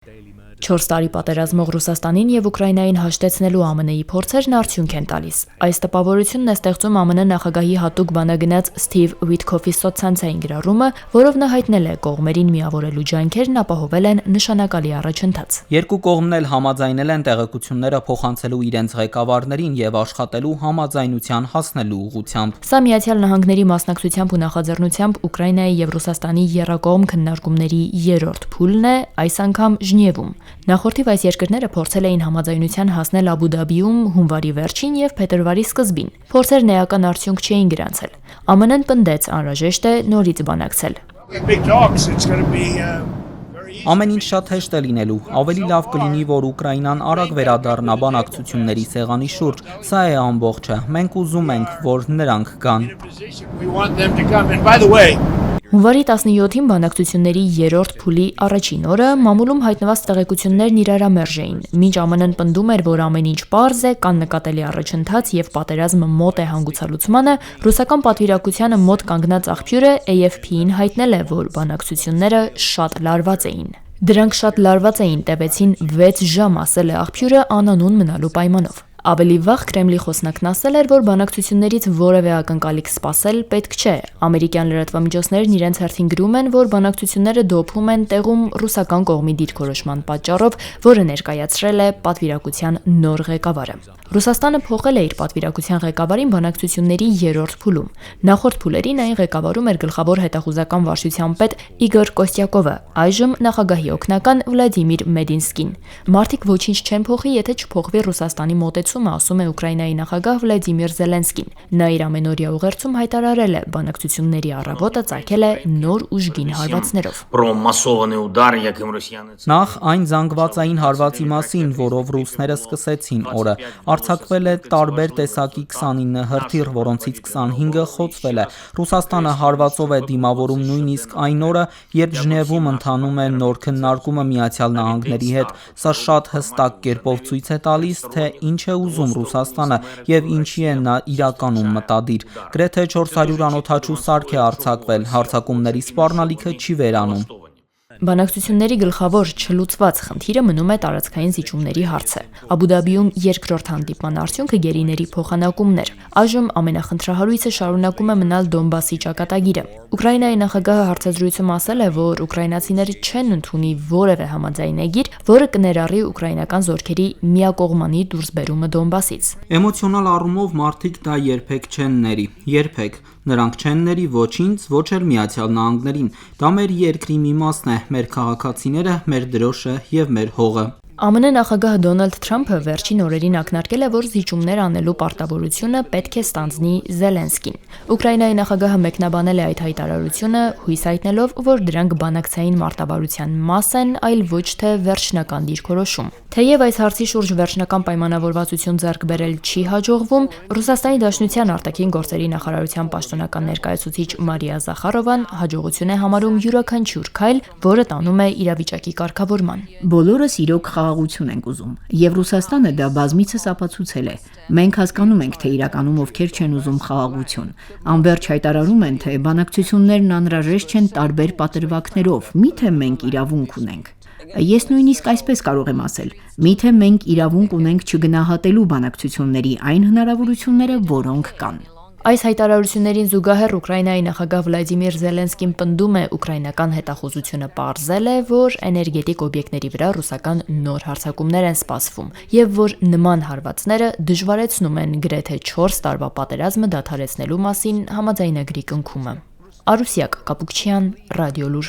4 տարի պատերազմող Ռուսաստանին եւ Ուկրաինային հաշտեցնելու ԱՄՆ-ի փորձերն արդյունք են տալիս։ Այս տպավորությունն է ստեղծում ԱՄՆ նախագահի հատուկ բանագնաց Սթիվ Ուիթքոֆի սոցցանցային գրառումը, որով նա հայտնել է կողմերին միավորելու ջանքերն ապահովել են նշանակալի առաջընթաց։ Երկու կողմն էլ համաձայնել են տեղեկությունները փոխանցելու իրենց ղեկավարներին եւ աշխատելու համաձայնության հասնելու ուղղությամբ։ Սա Միացյալ Նահանգների մասնակցությամբ ու նախաձեռնությամբ Ուկրաինայի եւ Ռուսաստանի եռակողմ քննարկումների երրորդ փուլն է, այս անգամ Ժնևում։ Նախորդիվ այս երկրները փորձել էին համաձայնության հասնել Աբու Դաբիում հունվարի վերջին եւ փետրվարի սկզբին։ Փորձերն էական արդյունք չէին գրանցել։ ԱՄՆ-ն պնդեց անհրաժեշտ է նորից բանակցել։ Ամեն ինչ շատ հեշտ է լինելու, ավելի լավ կլինի, որ Ուկրաինան արագ վերադառնա բանակցությունների սեղանի շուրջ, սա է ամբողջը, մենք ուզում ենք, որ նրանք գան։ Հունվարի 17-ին բանակցությունների երրորդ փուլի առաջին օրը մամուլում հայտնված տեղեկություններն իրարամերժ էին։ Մինչ ԱՄՆ-ն պնդում էր, որ ամեն ինչ պարզ է, կան նկատելի առաջընթաց եւ պատերազմը մոտ է հանգուցալուծմանը, ռուսական պատվիրակությանը մոտ կանգնած աղբյուրը AFP-ին հայտնել է, որ բանակցությունները շատ լարված էին։ Դրանք շատ լարված էին, տևեցին 6 ժամ, ասել է աղբյուրը անանուն մնալու պայմանով։ Ավելի վաղ Կրեմլի խոսնակն ասել էր, որ բանակցություններից որևէ ակնկալիք սպասել պետք չէ։ Ամերիկյան լրատվամիջոցներն իրենց հերթին գրում են, որ բանակցությունները դոփում են տեղում ռուսական կողմի դիրքորոշման պատճառով, որը ներկայացրել է պատվիրակության նոր ղեկավարը։ Ռուսաստանը փոխել է իր պատվիրակության ղեկավարին բանակցությունների երրորդ փուլում։ Նախորդ փուլերին այն ղեկավարում էր գլխավոր հետախուզական վարչության պետ Իգոր Կոստյակովը, այժմ նախագահի օգնական Վլադիմիր Մեդինսկին։ Մարդիկ ոչինչ չեն փոխի, եթե չփոխվի Ռուսաստանի մոտեցումը, ասում է Ուկրաինայի նախագահ Վլադիմիր Զելենսկին։ Նա իր ամենօրյա ուղերձում հայտարարել է, բանակցությունների առավոտը ծագել է նոր ուժգին հարվածներով։ Նախ այն զանգվածային հարվածի մասին, որով ռուսները սկսեցին օրը, արձակվել է տարբեր տեսակի 29 հրթիռ, որոնցից 25-ը խոցվել է։ Ռուսաստանը հարվածով է դիմավորում նույնիսկ այն օրը, երբ Ժնևում ընթանում է նոր քննարկումը Միացյալ Նահանգների հետ։ Սա շատ հստակ կերպով ցույց է տալիս, թե ինչ է ուզում Ռուսաստանը եւ ինչի է նա իրականում մտադիր։ Գրեթե 400 անօդաչու սարք է արձակվել, հարձակումների սպառնալիքը չի վերանում։ Բանակցությունների գլխավոր չլուծված խնդիրը մնում է տարածքային զիջումների հարցը։ Աբու Դաբիում երկրորդ հանդիպման արդյունքը գերիների փոխանակումն էր։ Այժմ ամենախնդրահարույցը շարունակում է մնալ Դոնբասի ճակատագիրը։ Ուկրաինայի նախագահը հարցազրույցում ասել է, որ ուկրաինացիները չեն ընդունի որևէ համաձայնագիր, որը կներառի ուկրաինական զորքերի միակողմանի դուրսբերումը Դոնբասից։ Էմոցիոնալ առումով մարդիկ դա երբեք չեն ների, երբեք։ Նրանք չեն ների ոչինչ, ոչ էլ Միացյալ Նահանգներին։ Դա մեր երկրի մի մասն է, մեր քաղաքացիները, մեր դրոշը եւ մեր հողը։ ԱՄՆ նախագահ Դոնալդ Թրամփը վերջին օրերին ակնարկել է, որ զիջումներ անելու պարտավորությունը պետք է ստանձնի Զելենսկին։ Ուկրաինայի նախագահը մեկնաբանել է այդ հայտարարությունը, հույս հայտնելով, որ դրանք բանակցային մարտավարության մաս են, այլ ոչ թե վերջնական դիրքորոշում։ Թեև այս հարցի շուրջ վերջնական պայմանավորվածություն ձեռք բերել չի հաջողվում, Ռուսաստանի Դաշնության արտաքին գործերի նախարարության պաշտոնական ներկայացուցիչ Մարիա Զախարովան հաջողություն է համարում յուրաքանչյուր քայլ, որը տանում է իրավիճակի կարգավորման։ Բոլորս իրոք խաղաղություն ենք ուզում, եւ Ռուսաստանը դա բազմիցս ապացուցել է։ Մենք հասկանում ենք, թե իրականում ովքեր չեն ուզում խաղաղություն։ Անվերջ հայտարարում են, թե բանակցություններն անհրաժեշտ չեն տարբեր պատրվակներով, միթե մենք իրավունք ունենք։ Ես նույնիսկ այսպես կարող եմ ասել. միթե մենք իրավունք ունենք չգնահատելու բանակցությունների այն հնարավորությունները, որոնք կան։ Այս հայտարարություններին զուգահեռ Ուկրաինայի նախագահ Վլադիմիր Զելենսկին պնդում է ուկրաինական հետախուզությունը պարզել է, որ էներգետիկ օբյեկտների վրա ռուսական նոր հարձակումներ են սպասվում եւ որ նման հարվածները դժվարեցնում են գրեթե 4 տարվա պատերազմը դադարեցնելու մասին համաձայնագրի կնքումը։ Արուսյակ Կապուկչյան, Ռադիոլուր։